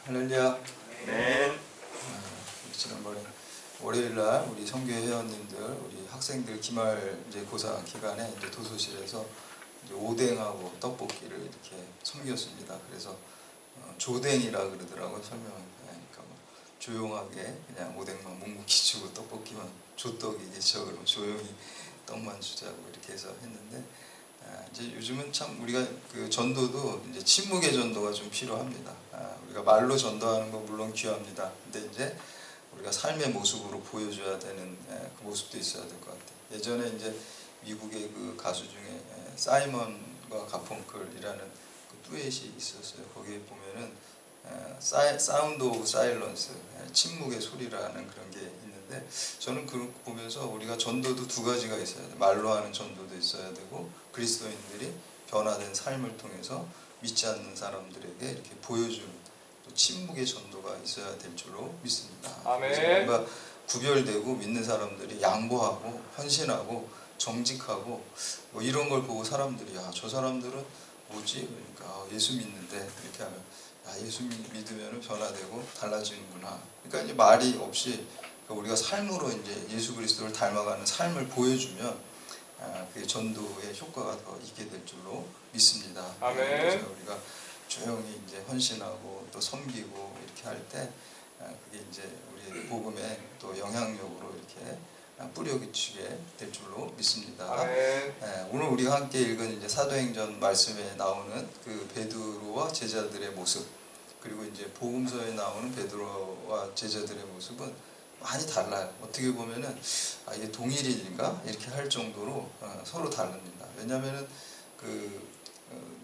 할렐루야. 네. 지난번에 월요일날 우리 성교 회원님들, 우리 학생들 기말 이제 고사 기간에 이제 도서실에서 이제 오뎅하고 떡볶이를 이렇게 섬겼습니다. 그래서 조댕이라 그러더라고요. 설명하니까 뭐 조용하게 그냥 오뎅만 묵묵히 주고 떡볶이만 조떡이겠죠. 그럼 조용히 떡만 주자고 이렇게 해서 했는데, 이제 요즘은 참 우리가 그 전도도 이제 침묵의 전도가 좀 필요합니다. 우리가 말로 전도하는 건 물론 귀합니다. 근데 이제 우리가 삶의 모습으로 보여줘야 되는 그 모습도 있어야 될 것 같아요. 예전에 이제 미국의 그 가수 중에 사이먼과 가펑클이라는 그 듀엣이 있었어요. 거기에 보면은 사운드 오브 사일런스, 침묵의 소리라는 그런 게 있는데, 저는 그걸 보면서 우리가 전도도 두 가지가 있어야 돼요. 말로 하는 전도도 있어야 되고, 그리스도인들이 변화된 삶을 통해서 믿지 않는 사람들에게 이렇게 보여주는 또 침묵의 전도가 있어야 될 줄로 믿습니다. 아멘. 뭔가 구별되고 믿는 사람들이 양보하고 헌신하고 정직하고 뭐 이런 걸 보고 사람들이 저 사람들은 뭐지? 그러니까 예수 믿는데 이렇게 하면 예수 믿으면 변화되고 달라지는구나. 그러니까 이제 말이 없이 우리가 삶으로 이제 예수 그리스도를 닮아가는 삶을 보여주면 그 전도의 효과가 더 있게 될 줄로 믿습니다. 아멘. 그래서 우리가 조용히 이제 헌신하고 또 섬기고 이렇게 할 때 그게 이제 우리 복음에 또 영향력으로 이렇게 뿌려기치게 될 줄로 믿습니다. 아멘. 오늘 우리가 함께 읽은 이제 사도행전 말씀에 나오는 그 베드로와 제자들의 모습, 그리고 이제 복음서에 나오는 베드로와 제자들의 모습은 많이 달라요. 어떻게 보면은 이게 동일인가 이렇게 할 정도로 서로 다릅니다. 왜냐하면은 그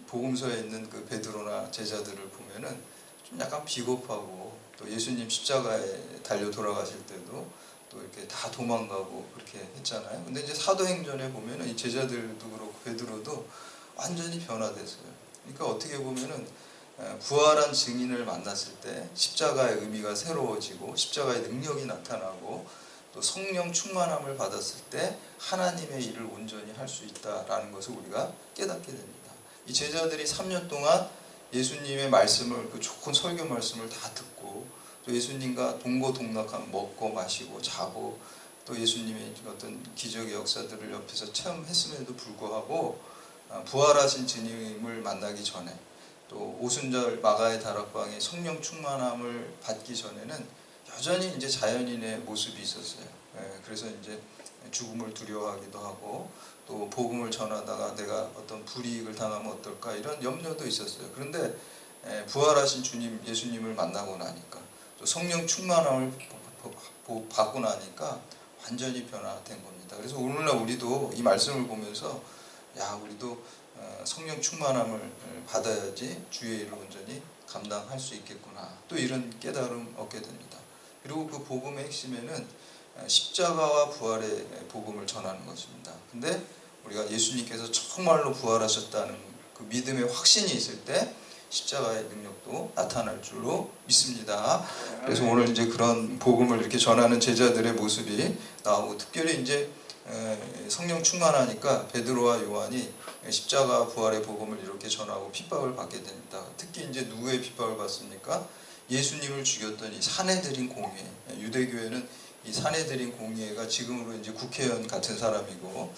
복음서에 있는 그 베드로나 제자들을 보면은 좀 약간 비겁하고, 또 예수님 십자가에 달려 돌아가실 때도 또 이렇게 다 도망가고 그렇게 했잖아요. 근데 이제 사도행전에 보면은 이 제자들도 그렇고 베드로도 완전히 변화됐어요. 그러니까 어떻게 보면은 부활한 증인을 만났을 때 십자가의 의미가 새로워지고 십자가의 능력이 나타나고 또 성령 충만함을 받았을 때 하나님의 일을 온전히 할 수 있다라는 것을 우리가 깨닫게 됩니다. 이 제자들이 3년 동안 예수님의 말씀을, 그 좋은 설교 말씀을 다 듣고 또 예수님과 동고동락하면 먹고 마시고 자고 또 예수님의 어떤 기적의 역사들을 옆에서 체험했음에도 불구하고 부활하신 주님을 만나기 전에 또 오순절 마가의 다락방에 성령 충만함을 받기 전에는 여전히 이제 자연인의 모습이 있었어요. 그래서 이제 죽음을 두려워하기도 하고 또 복음을 전하다가 내가 어떤 불이익을 당하면 어떨까 이런 염려도 있었어요. 그런데 부활하신 주님 예수님을 만나고 나니까 또 성령 충만함을 받고 나니까 완전히 변화된 겁니다. 그래서 오늘날 우리도 이 말씀을 보면서 우리도 성령 충만함을 받아야지 주의 일을 온전히 감당할 수 있겠구나, 또 이런 깨달음 얻게 됩니다. 그리고 그 복음의 핵심에는 십자가와 부활의 복음을 전하는 것입니다. 근데 우리가 예수님께서 정말로 부활하셨다는 그 믿음의 확신이 있을 때 십자가의 능력도 나타날 줄로 믿습니다. 그래서 오늘 이제 그런 복음을 이렇게 전하는 제자들의 모습이 나오고, 특별히 이제 성령 충만하니까 베드로와 요한이 십자가 부활의 복음을 이렇게 전하고 핍박을 받게 됩니다. 특히 이제 누구의 핍박을 받습니까? 예수님을 죽였던 이 사내들인 공회. 유대교회는 이 사내들인 공회가 지금으로 이제 국회의원 같은 사람이고,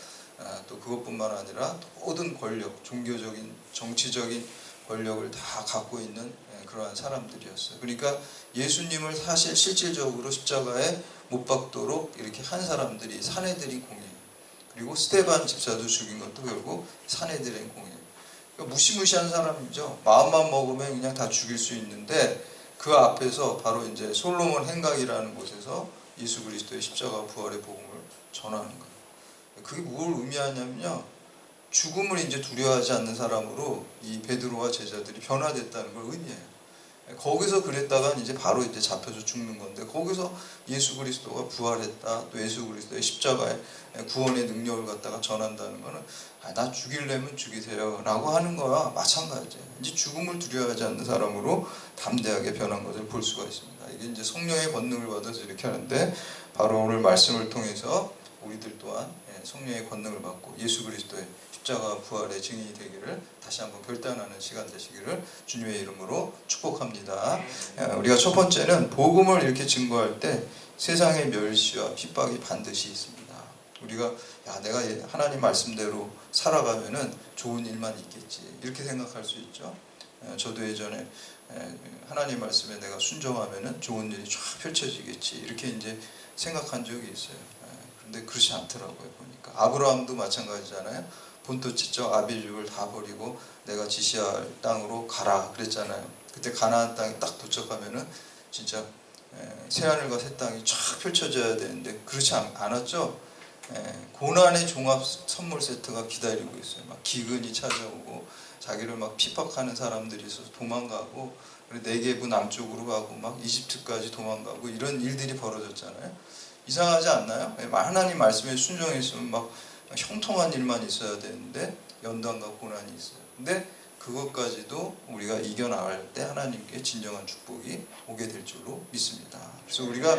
또 그것뿐만 아니라 모든 권력, 종교적인, 정치적인 권력을 다 갖고 있는 그러한 사람들이었어요. 그러니까 예수님을 사실 실질적으로 십자가에 못 박도록 이렇게 한 사람들이 사내들인 공회, 그리고 스데반 집사도 죽인 것도 결국 사내들인 공회. 그러니까 무시무시한 사람이죠. 마음만 먹으면 그냥 다 죽일 수 있는데 그 앞에서 바로 이제 솔로몬 행각이라는 곳에서 예수 그리스도의 십자가 부활의 복음을 전하는 거예요. 그게 뭘 의미하냐면요, 죽음을 이제 두려워하지 않는 사람으로 이 베드로와 제자들이 변화됐다는 걸 의미해요. 거기서 그랬다가 이제 바로 이제 잡혀서 죽는 건데, 거기서 예수 그리스도가 부활했다, 또 예수 그리스도의 십자가의 구원의 능력을 갖다가 전한다는 거는 나 죽이려면 죽이세요 라고 하는 거와 마찬가지예요. 이제 죽음을 두려워하지 않는 사람으로 담대하게 변한 것을 볼 수가 있습니다. 이게 이제 성령의 권능을 받아서 이렇게 하는데, 바로 오늘 말씀을 통해서 우리들 또한 성령의 권능을 받고 예수 그리스도의 십자가 부활의 증인이 되기를 다시 한번 결단하는 시간 되시기를 주님의 이름으로 축복합니다. 우리가 첫 번째는 복음을 이렇게 증거할 때 세상의 멸시와 핍박이 반드시 있습니다. 우리가 내가 하나님 말씀대로 살아가면은 좋은 일만 있겠지 이렇게 생각할 수 있죠. 저도 예전에 하나님 말씀에 내가 순종하면은 좋은 일이 쫙 펼쳐지겠지 이렇게 이제 생각한 적이 있어요. 그런데 그렇지 않더라고요. 보니까 아브라함도 마찬가지잖아요. 본토지쪽 아비집을 다 버리고 내가 지시할 땅으로 가라 그랬잖아요. 그때 가나안 땅에 딱 도착하면은 진짜 새하늘과 새 땅이 쫙 펼쳐져야 되는데 그렇지 않았죠. 고난의 종합 선물 세트가 기다리고 있어요. 막 기근이 찾아오고 자기를 막 핍박하는 사람들이 있어서 도망가고 네게부 남쪽으로 가고 막 이집트까지 도망가고 이런 일들이 벌어졌잖아요. 이상하지 않나요? 하나님 말씀에 순종했으면 막 형통한 일만 있어야 되는데 연단과 고난이 있어요. 근데 그것까지도 우리가 이겨나갈 때 하나님께 진정한 축복이 오게 될 줄로 믿습니다. 그래서 우리가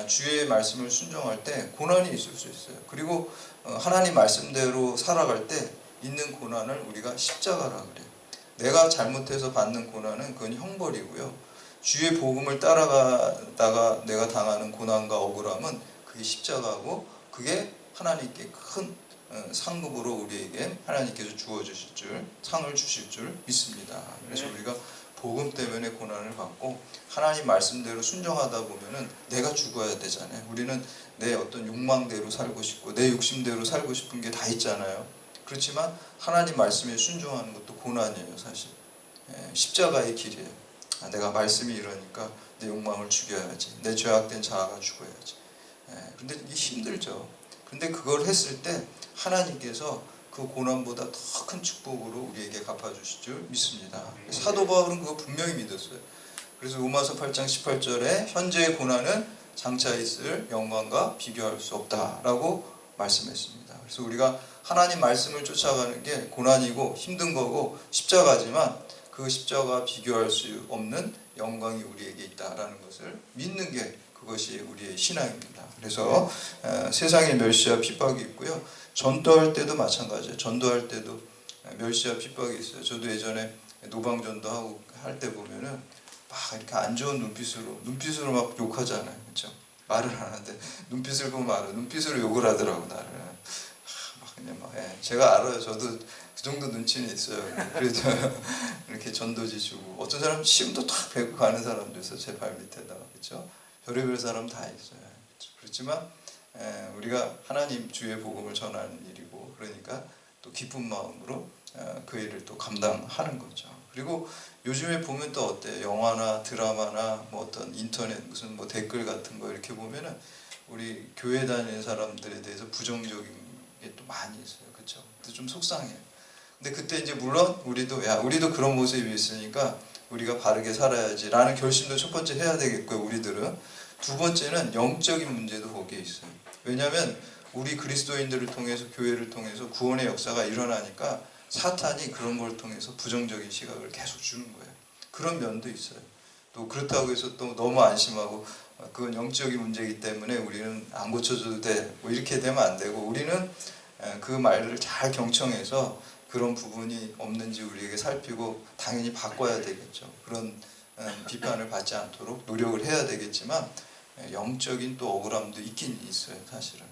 주의 말씀을 순종할 때 고난이 있을 수 있어요. 그리고 하나님 말씀대로 살아갈 때 있는 고난을 우리가 십자가라 그래요. 내가 잘못해서 받는 고난은 그건 형벌이고요. 주의 복음을 따라가다가 내가 당하는 고난과 억울함은 그게 십자가고 그게 하나님께 큰 상급으로 우리에게 하나님께서 주어주실 줄, 상을 주실 줄 믿습니다. 그래서 우리가 복음 때문에 고난을 받고 하나님 말씀대로 순종하다 보면은 내가 죽어야 되잖아요. 우리는 내 어떤 욕망대로 살고 싶고 내 욕심대로 살고 싶은 게 다 있잖아요. 그렇지만 하나님 말씀에 순종하는 것도 고난이에요. 사실 십자가의 길이에요. 내가 말씀이 이러니까 내 욕망을 죽여야지, 내 죄악된 자아가 죽어야지. 근데 이게 힘들죠. 근데 그걸 했을 때 하나님께서 그 고난보다 더 큰 축복으로 우리에게 갚아주실 줄 믿습니다. 사도 바울은 그거 분명히 믿었어요. 그래서 로마서 8장 18절에 현재의 고난은 장차 있을 영광과 비교할 수 없다라고 말씀했습니다. 그래서 우리가 하나님 말씀을 쫓아가는 게 고난이고 힘든 거고 십자가지만 그 십자가와 비교할 수 없는 영광이 우리에게 있다라는 것을 믿는 게 그것이 우리의 신앙입니다. 그래서 세상에 멸시와 핍박이 있고요. 전도할 때도 마찬가지예요. 전도할 때도 멸시와 핍박이 있어요. 저도 예전에 노방전도 하고 할 때 보면은 막 이렇게 안 좋은 눈빛으로 막 욕하잖아요. 그렇죠? 말을 안 하는데 눈빛을 보면 알아요. 눈빛으로 욕을 하더라고 나를. 막 그냥 막 제가 알아요. 저도 그 정도 눈치는 있어요. 그래서 이렇게 전도지 주고 어떤 사람 침도 탁 뱉고 가는 사람도 있어요. 제 발 밑에다가. 그렇죠? 별의별 사람 다 있어요. 그렇지만 우리가 하나님 주의 복음을 전하는 일이고 그러니까 또 기쁜 마음으로 그 일을 또 감당하는 거죠. 그리고 요즘에 보면 또 어때요? 영화나 드라마나 뭐 어떤 인터넷 무슨 뭐 댓글 같은 거 이렇게 보면은 우리 교회 다니는 사람들에 대해서 부정적인 게 또 많이 있어요. 그렇죠? 근데 좀 속상해요. 근데 그때 이제 물론 우리도 그런 모습이 있으니까 우리가 바르게 살아야지라는 결심도 첫 번째 해야 되겠고요. 우리들은 두 번째는 영적인 문제도 거기에 있어요. 왜냐하면 우리 그리스도인들을 통해서 교회를 통해서 구원의 역사가 일어나니까 사탄이 그런 걸 통해서 부정적인 시각을 계속 주는 거예요. 그런 면도 있어요. 또 그렇다고 해서 또 너무 안심하고 그건 영적인 문제이기 때문에 우리는 안 고쳐줘도 돼 뭐 이렇게 되면 안 되고 우리는 그 말을 잘 경청해서 그런 부분이 없는지 우리에게 살피고 당연히 바꿔야 되겠죠. 그런 비판을 받지 않도록 노력을 해야 되겠지만 영적인 또 억울함도 있긴 있어요. 사실은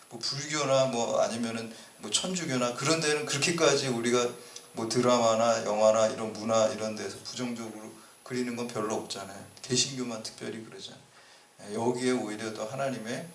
뭐 불교나 뭐 아니면은 뭐 천주교나 그런 데는 그렇게까지 우리가 뭐 드라마나 영화나 이런 문화 이런 데서 부정적으로 그리는 건 별로 없잖아요. 개신교만 특별히 그러잖아요. 여기에 오히려 더 하나님의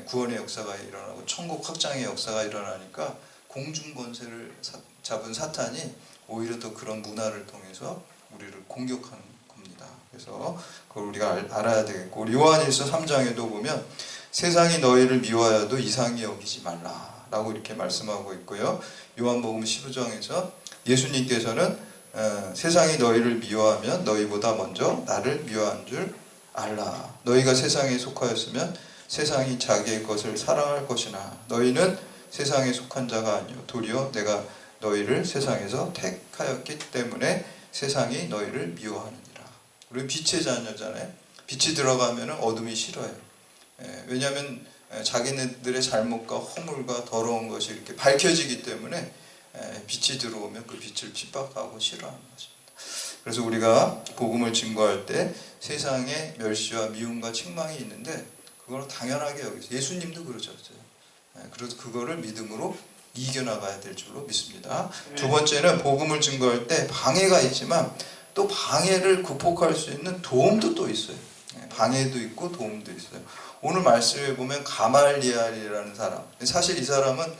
구원의 역사가 일어나고 천국 확장의 역사가 일어나니까 공중 권세를 잡은 사탄이 오히려 더 그런 문화를 통해서 우리를 공격하는 겁니다. 그래서 그걸 우리가 알아야 되겠고 요한일서 3장에도 보면 세상이 너희를 미워하여도 이상히 여기지 말라라고 이렇게 말씀하고 있고요. 요한복음 15장에서 예수님께서는 세상이 너희를 미워하면 너희보다 먼저 나를 미워한 줄 알라. 너희가 세상에 속하였으면 세상이 자기의 것을 사랑할 것이나 너희는 세상에 속한 자가 아니요 도리어 내가 너희를 세상에서 택하였기 때문에 세상이 너희를 미워하느니라. 우리 빛의 자녀잖아요. 빛이 들어가면 어둠이 싫어요. 왜냐하면 자기네들의 잘못과 허물과 더러운 것이 이렇게 밝혀지기 때문에 빛이 들어오면 그 빛을 핍박하고 싫어하는 것입니다. 그래서 우리가 복음을 증거할 때 세상에 멸시와 미움과 책망이 있는데 그걸 당연하게 여기서 예수님도 그러셨어요. 그래서 그거를 믿음으로 이겨나가야 될 줄로 믿습니다. 두 번째는 복음을 증거할 때 방해가 있지만 또 방해를 극복할 수 있는 도움도 또 있어요. 방해도 있고 도움도 있어요. 오늘 말씀에 보면 가말리엘이라는 사람, 사실 이 사람은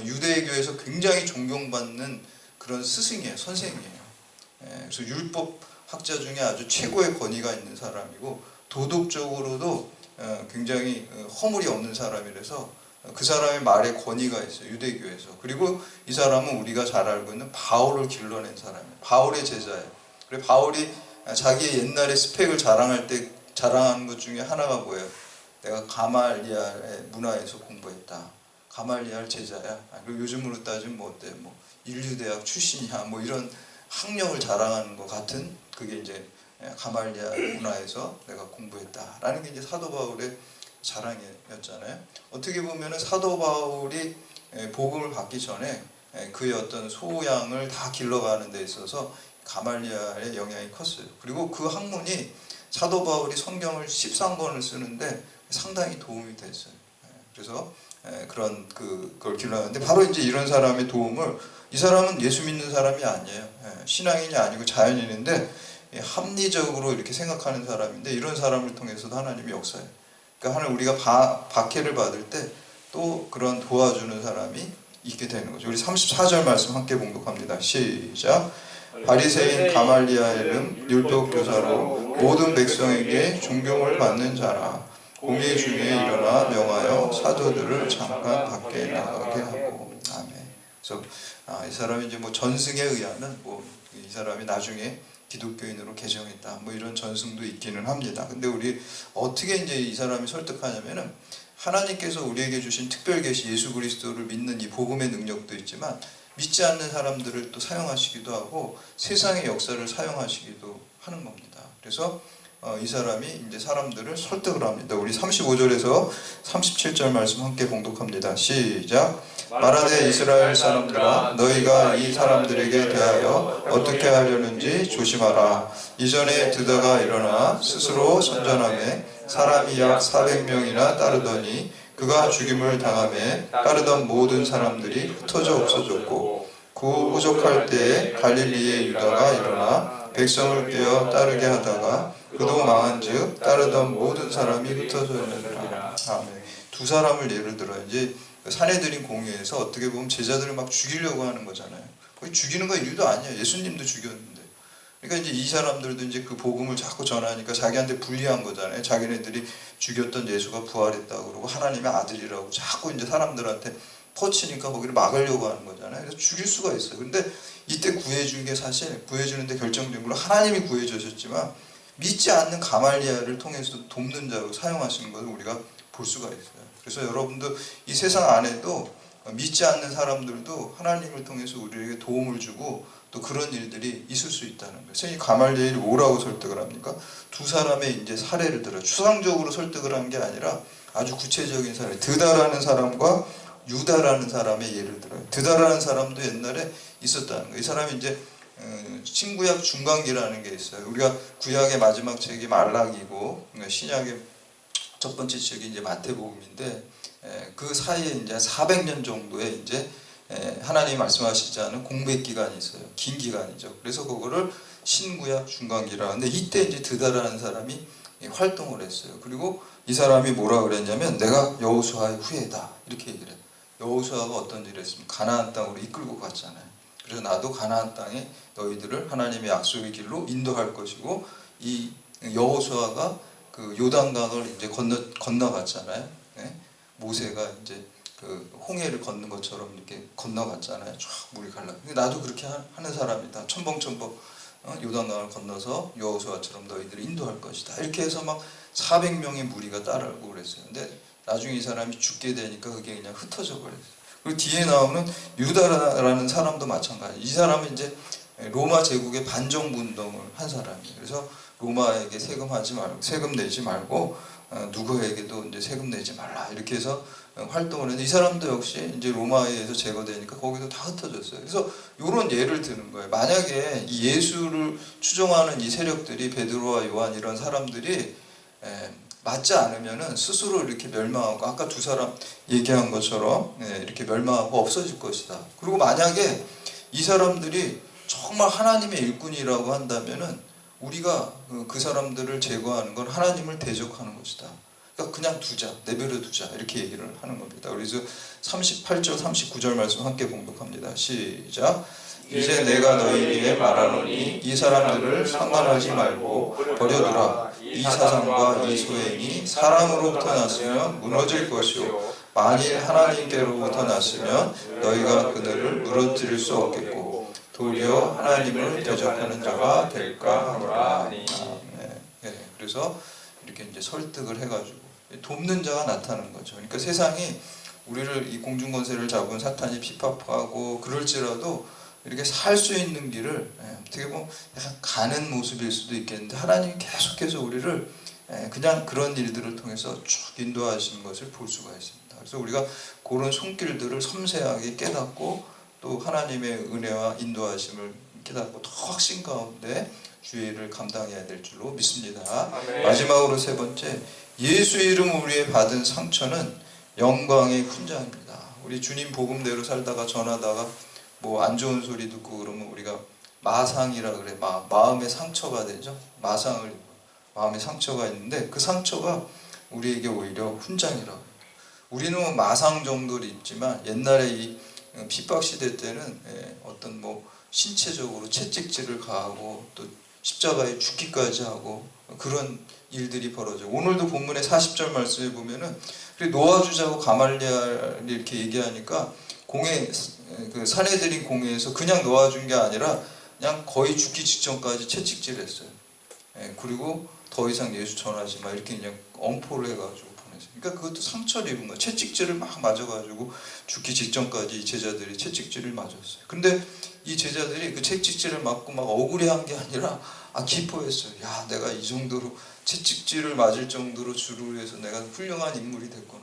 유대교에서 굉장히 존경받는 그런 스승이에요. 선생이에요. 그래서 율법 학자 중에 아주 최고의 권위가 있는 사람이고 도덕적으로도 굉장히 허물이 없는 사람이라서 그 사람의 말에 권위가 있어요. 유대교에서. 그리고 이 사람은 우리가 잘 알고 있는 바울을 길러낸 사람이에요. 바울의 제자예요. 그리고 바울이 자기의 옛날의 스펙을 자랑할 때 자랑하는 것 중에 하나가 뭐예요? 내가 가말리엘의 문화에서 공부했다. 가말리엘 제자야. 그리고 요즘으로 따지면 뭐 어때? 뭐 인류대학 출신이야. 뭐 이런 학력을 자랑하는 것 같은 그게 이제 가말리엘 문화에서 내가 공부했다라는 게 이제 사도 바울의 자랑이었잖아요. 어떻게 보면은 사도 바울이 복음을 받기 전에 그의 어떤 소양을 다 길러가는 데 있어서 가말리엘의 영향이 컸어요. 그리고 그 학문이 사도 바울이 성경을 13권을 쓰는데 상당히 도움이 됐어요. 그래서 그런 그걸 길러가는데 바로 이제 이런 사람의 도움을 이 사람은 예수 믿는 사람이 아니에요. 신앙인이 아니고 자연인인데 합리적으로 이렇게 생각하는 사람인데 이런 사람을 통해서도 하나님이 역사해요. 그러니까 하나님 우리가 박해를 받을 때 또 그런 도와주는 사람이 있게 되는 거죠. 우리 34절 말씀 함께 봉독합니다. 시작. 바리새인 가말리엘은 율법 교사로 모든 백성에게 존경을 받는 자라. 공회 중에 일어나 명하여 사도들을 잠깐 밖에 나가게 하고. 아멘. 그래서 이 사람이 이제 뭐 전승에 의하면 뭐 이 사람이 나중에 기독교인으로 개정했다. 뭐 이런 전승도 있기는 합니다. 근데 우리 어떻게 이제 이 사람이 설득하냐면은 하나님께서 우리에게 주신 특별 계시 예수 그리스도를 믿는 이 복음의 능력도 있지만 믿지 않는 사람들을 또 사용하시기도 하고 세상의 역사를 사용하시기도 하는 겁니다. 그래서 이 사람이 이제 사람들을 설득을 합니다. 우리 35절에서 37절 말씀 함께 봉독합니다. 시작. 말하되 이스라엘 사람들아 너희가 이 사람들에게 대하여 어떻게 하려는지 조심하라. 이전에 드다가 일어나 스스로 선전하며 사람이 약 400명이나 따르더니 그가 죽임을 당하며 따르던 모든 사람들이 흩어져 없어졌고 그 후족할 때에 갈릴리의 유다가 일어나 백성을 떼어 따르게 하다가 그도 망한즉 따르던 모든 사람이 흩어졌느니라. 아멘. 두 사람을 예를 들어 이제 사내들인 공회에서 어떻게 보면 제자들을 막 죽이려고 하는 거잖아요. 거기 죽이는 거 일도 아니에요. 예수님도 죽였는데. 그러니까 이제 이 사람들도 이제 그 복음을 자꾸 전하니까 자기한테 불리한 거잖아요. 자기네들이 죽였던 예수가 부활했다고 그러고 하나님의 아들이라고 자꾸 이제 사람들한테 퍼치니까 거기를 막으려고 하는 거잖아요. 그래서 죽일 수가 있어요. 근데 이때 구해준 게 사실 구해주는데 결정된 걸로 하나님이 구해주셨지만 믿지 않는 가말리엘을 통해서 돕는 자로 사용하시는 것을 우리가 볼 수가 있어요. 그래서 여러분도 이 세상 안에도 믿지 않는 사람들도 하나님을 통해서 우리에게 도움을 주고 또 그런 일들이 있을 수 있다는 거예요. 그래서 이 가말리엘이 뭐라고 설득을 합니까? 두 사람의 이제 사례를 들어요. 추상적으로 설득을 한 게 아니라 아주 구체적인 사례. 드다라는 사람과 유다라는 사람의 예를 들어요. 드다라는 사람도 옛날에 있었다는 거예요. 이 사람이 이제 신구약 중간기라는 게 있어요. 우리가 구약의 마지막 책이 말라기고 신약의 첫 번째 책이 이제 마태복음인데 그 사이에 이제 400년 정도의 이제 하나님이 말씀하시지 않은 공백 기간이 있어요. 긴 기간이죠. 그래서 그거를 신구약 중간기라 하는데 이때 이제 드다라는 사람이 활동을 했어요. 그리고 이 사람이 뭐라 그랬냐면 내가 여호수아의 후예다 이렇게 얘기를 해요. 여호수아가 어떤 일을 했습니까? 가나안 땅으로 이끌고 갔잖아요. 그래서 나도 가나안 땅에 너희들을 하나님의 약속의 길로 인도할 것이고 이 여호수아가 그 요단강을 이제 건너갔잖아요. 네? 모세가 이제 그 홍해를 걷는 것처럼 이렇게 건너갔잖아요. 쫙 물이 갈라. 근데 나도 그렇게 하는 사람이다. 첨벙첨벙 요단강을 건너서 여호수아처럼 너희들을 인도할 것이다. 이렇게 해서 막 400명의 무리가 따르고 그랬어요. 근데 나중에 이 사람이 죽게 되니까 그게 그냥 흩어져 버렸어요. 그리고 뒤에 나오는 유다라는 사람도 마찬가지. 이 사람은 이제 로마 제국의 반정부 운동을 한 사람이에요. 그래서 로마에게 세금 내지 말고 누구에게도 이제 세금 내지 말라 이렇게 해서 활동을 했는데 이 사람도 역시 이제 로마에 의해서 제거되니까 거기도 다 흩어졌어요. 그래서 이런 예를 드는 거예요. 만약에 이 예수를 추종하는 이 세력들이 베드로와 요한 이런 사람들이 맞지 않으면은 스스로 이렇게 멸망하고 아까 두 사람 얘기한 것처럼 이렇게 멸망하고 없어질 것이다. 그리고 만약에 이 사람들이 정말 하나님의 일꾼이라고 한다면은 우리가 그 사람들을 제거하는 건 하나님을 대적하는 것이다. 그러니까 그냥 두자, 내버려 두자 이렇게 얘기를 하는 겁니다. 그래서 38절 39절 말씀 함께 봉독합니다. 시작. 이제 내가 너희에게 말하노니 이 사람들을 상관하지 말고 버려두라. 이 사상과 이 소행이 사람으로부터 났으면 무너질 것이요 만일 하나님께로부터 났으면 너희가 그들을 무너뜨릴 수 없겠고 도리어 하나님을 대적하는 자가 될까 하노라. 그래서 이렇게 이제 설득을 해가지고 돕는 자가 나타나는 거죠. 그러니까 세상이 우리를 이 공중권세를 잡은 사탄이 핍박하고 그럴지라도 이렇게 살 수 있는 길을 어떻게 보면 약간 가는 모습일 수도 있겠는데 하나님이 계속해서 우리를 그냥 그런 일들을 통해서 쭉 인도하시는 것을 볼 수가 있습니다. 그래서 우리가 그런 손길들을 섬세하게 깨닫고 또 하나님의 은혜와 인도하심을 깨닫고 더 확신 가운데 주의 일을 감당해야 될 줄로 믿습니다. 아멘. 마지막으로 세 번째, 예수 이름 위에 받은 상처는 영광의 훈장입니다. 우리 주님 복음대로 살다가 전하다가 뭐 안 좋은 소리 듣고 그러면 우리가 마상이라 그래. 마음의 상처가 되죠. 마음의 상처가 있는데 그 상처가 우리에게 오히려 훈장이라고. 우리는 마상 정도는 있지만 옛날에 이 핍박 시대 때는 어떤 뭐 신체적으로 채찍질을 가하고 또 십자가에 죽기까지 하고 그런 일들이 벌어져요. 오늘도 본문의 40절 말씀에 보면은 놓아주자고 가말리엘이 이렇게 얘기하니까 그 사내들인 공회에서 그냥 놓아준 게 아니라 그냥 거의 죽기 직전까지 채찍질했어요. 그리고 더 이상 예수 전하지 마 이렇게 그냥 엄포를 해가지고 보냈어요. 그러니까 그것도 상처를 입은 거예요. 채찍질을 막 맞아가지고 죽기 직전까지 이 제자들이 채찍질을 맞았어요. 근데 이 제자들이 그 채찍질을 맞고 막 억울해한 게 아니라 기뻐했어요. 야, 내가 이 정도로 채찍질을 맞을 정도로 주를 위해서 내가 훌륭한 인물이 됐구나.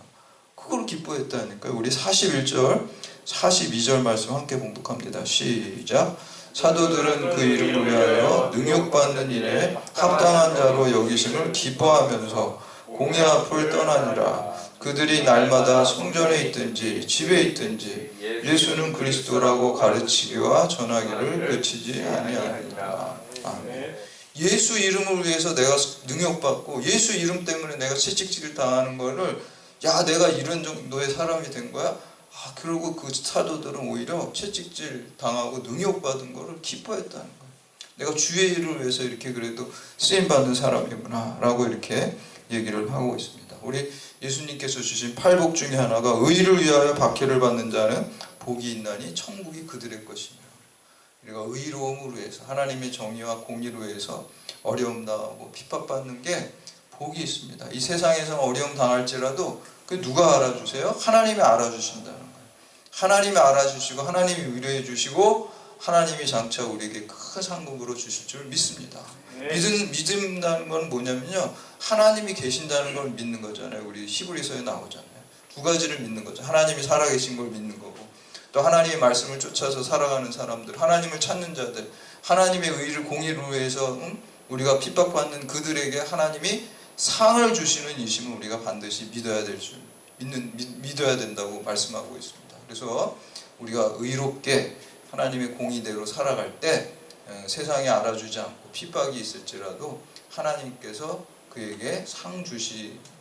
그걸 기뻐했다니까요. 우리 41절, 42절 말씀 함께 봉독합니다. 시작. 사도들은 그 이름을 위하여 능욕받는 일에 합당한 자로 여기심을 기뻐하면서 공의 앞을 떠나니라. 그들이 날마다 성전에 있든지 집에 있든지 예수는 그리스도라고 가르치기와 전하기를 그치지 아니하니라. 아멘. 예수 이름을 위해서 내가 능욕받고 예수 이름 때문에 내가 채찍질을 당하는 거를 야, 내가 이런 정도의 사람이 된 거야? 그리고 그 사도들은 오히려 채찍질 당하고 능욕받은 거를 기뻐했다는 거예요. 내가 주의 일을 위해서 이렇게 그래도 쓰임받는 사람이구나 라고 이렇게 얘기를 하고 있습니다. 우리 예수님께서 주신 팔복 중에 하나가 의를 위하여 박해를 받는 자는 복이 있나니 천국이 그들의 것이며, 우리가 의로움으로 해서 하나님의 정의와 공의로 해서 어려움 당하고 핍박받는 게 복이 있습니다. 이 세상에서 어려움 당할지라도 그 누가 알아주세요? 하나님이 알아주신다는 거예요. 하나님이 알아주시고 하나님이 위로해 주시고 하나님이 장차 우리에게 큰 상급으로 주실 줄 믿습니다. 믿음이라는 건 뭐냐면요, 하나님이 계신다는 걸 믿는 거잖아요. 우리 히브리서에 나오잖아요. 두 가지를 믿는 거죠. 하나님이 살아계신 걸 믿는 거고, 또 하나님의 말씀을 쫓아서 살아가는 사람들, 하나님을 찾는 자들, 하나님의 의를 공의로 해서 우리가 핍박받는 그들에게 하나님이 상을 주시는 이심을 우리가 반드시 믿어야 될 줄 믿어야 된다고 말씀하고 있습니다. 그래서 우리가 의롭게 하나님의 공의대로 살아갈 때 세상이 알아주지 않고 핍박이 있을지라도 하나님께서 그에게 상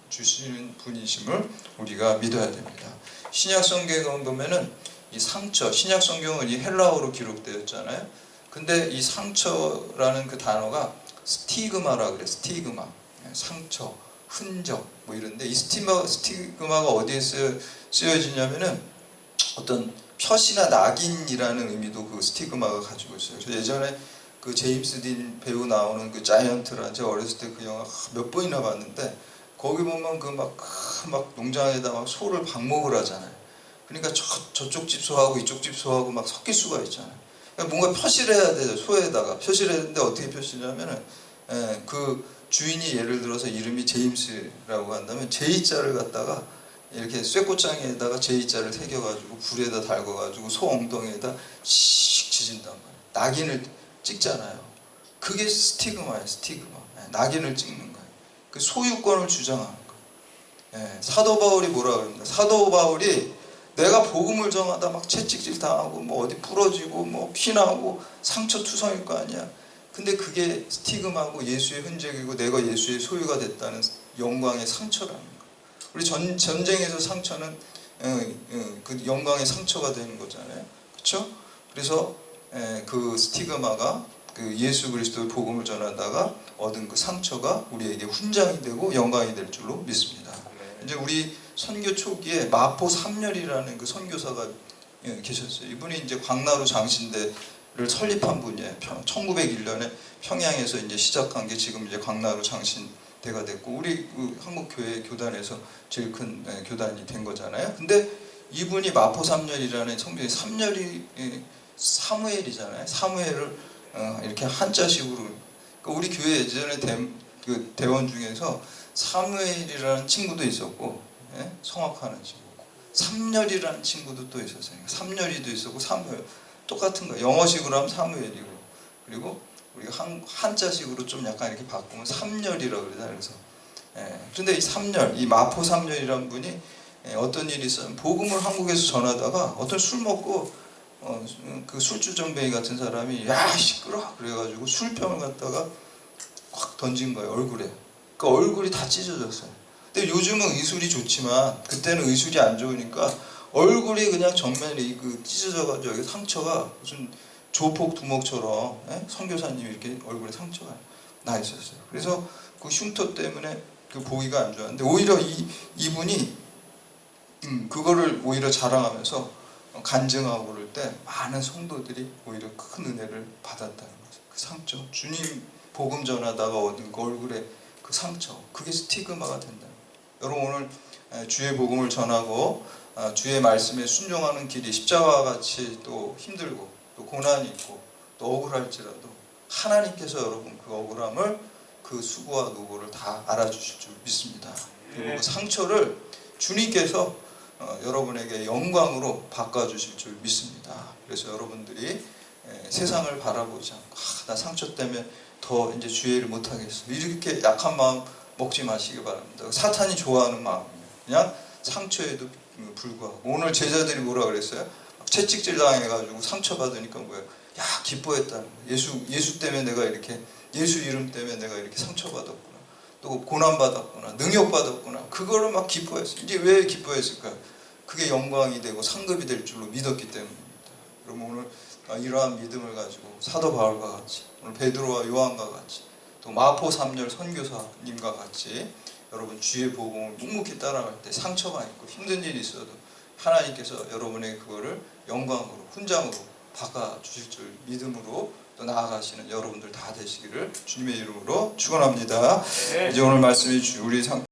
주시는 분이심을 우리가 믿어야 됩니다. 신약 성경에 보면은 이 상처, 신약 성경은 이 헬라어로 기록되었잖아요. 근데 이 상처라는 그 단어가 스티그마라 그래. 스티그마, 상처, 흔적 뭐 이런데 이 스티그마가 어디에 쓰여지냐면은 어떤 표시나 낙인이라는 의미도 그 스티그마가 가지고 있어요. 그래서 예전에 그 제임스 딘 배우 나오는 그 자이언트라는, 제가 어렸을 때 그 영화 몇 번이나 봤는데 거기 보면 그 막 농장에다 막 소를 방목을 하잖아요. 그러니까 저쪽 집 소하고 이쪽 집 소하고 막 섞일 수가 있잖아요. 그러니까 뭔가 표시를 해야 돼요. 소에다가 표시를 했는데 어떻게 표시냐면은 그 주인이 예를 들어서 이름이 제임스라고 한다면 제이자를 갖다가 이렇게 쇠꽃장에다가 제이자를 새겨가지고 불에다 달궈가지고 소 엉덩이에다 씩 지진단 말이에요. 낙인을 찍잖아요. 그게 스티그마예요. 스티그마. 낙인을 찍는 거예요. 그 소유권을 주장하는 거예요. 사도 바울이 뭐라 그럽니까? 사도 바울이 내가 복음을 전하다 막 채찍질 당하고 뭐 어디 부러지고 뭐 피나고 상처 투성일 거 아니야. 근데 그게 스티그마고 예수의 흔적이고 내가 예수의 소유가 됐다는 영광의 상처라는 거예요. 우리 전쟁에서 상처는 그 영광의 상처가 되는 거잖아요. 그렇죠? 그래서 그 스티그마가 그 예수 그리스도의 복음을 전하다가 얻은 그 상처가 우리에게 훈장이 되고 영광이 될 줄로 믿습니다. 이제 우리 선교 초기에 마포 삼렬이라는 그 선교사가 계셨어요. 이분이 이제 광나루 장신대를 설립한 분이에요. 1901년에 평양에서 이제 시작한 게 지금 이제 광나루 장신대가 됐고 우리 그 한국 교회 교단에서 제일 큰 교단이 된 거잖아요. 근데 이분이 마포 삼렬이라는 성경이 삼렬이 사무엘이잖아요. 사무엘을 이렇게 한자식으로 그러니까 우리 교회 예전에 그 대원 중에서 사무엘이라는 친구도 있었고 성악하는 친구고 삼렬이라는 친구도 또 있었어요. 삼렬이도 있었고 사무엘 똑같은 거예요. 영어식으로 하면 사무엘이고 그리고 우리가 한자식으로 좀 약간 이렇게 바꾸면 삼렬이라고 그러잖아요. 그래서 그런데 이 삼렬, 이 마포 삼렬이라는 분이 어떤 일이 있어요. 복음을 한국에서 전하다가 어떤 술 먹고 그 술주정뱅이 같은 사람이 야 시끄러 그래가지고 술병을 갖다가 확 던진 거예요. 얼굴에. 그 얼굴이 다 찢어졌어요. 근데 요즘은 의술이 좋지만 그때는 의술이 안 좋으니까 얼굴이 그냥 정면에 그 찢어져가지고 여기 상처가 무슨 조폭 두목처럼 선교사님이 이렇게 얼굴에 상처가 나 있었어요. 그래서 그 흉터 때문에 그 보기가 안 좋았는데 오히려 이분이 그거를 오히려 자랑하면서 간증하고 그럴 때 많은 성도들이 오히려 큰 은혜를 받았다는 거죠. 그 상처, 주님 복음 전하다가 얻은 그 얼굴에 그 상처, 그게 스티그마가 된다. 여러분 오늘 주의 복음을 전하고 주의 말씀에 순종하는 길이 십자가와 같이 또 힘들고 또 고난이 있고 또 억울할지라도 하나님께서 여러분 그 억울함을 그 수고와 노고를 다 알아주실 줄 믿습니다. 그리고 그 상처를 주님께서 여러분에게 영광으로 바꿔주실 줄 믿습니다. 그래서 여러분들이 세상을 바라보지 않고 나 상처 때문에 더 이제 주의를 못하겠어 이렇게 약한 마음 먹지 마시기 바랍니다. 사탄이 좋아하는 마음이에요. 그냥 상처에도 불구하고 오늘 제자들이 뭐라 그랬어요? 채찍질 당해가지고 상처받으니까 뭐예요? 야 기뻐했다는 거예요. 예수 때문에 내가 이렇게 예수 이름 때문에 내가 이렇게 상처받았구나 또 고난받았구나 능욕받았구나 그거를 막 기뻐했어요. 이제 왜 기뻐했을까요? 그게 영광이 되고 상급이 될 줄로 믿었기 때문입니다. 여러분 오늘 이러한 믿음을 가지고 사도 바울과 같이 오늘 베드로와 요한과 같이 또 마포 삼렬 선교사님과 같이 여러분 주의 복음을 묵묵히 따라갈 때 상처가 있고 힘든 일이 있어도 하나님께서 여러분의 그거를 영광으로 훈장으로 바꿔주실 줄 믿음으로 또 나아가시는 여러분들 다 되시기를 주님의 이름으로 축원합니다. 이제 오늘 말씀이 우리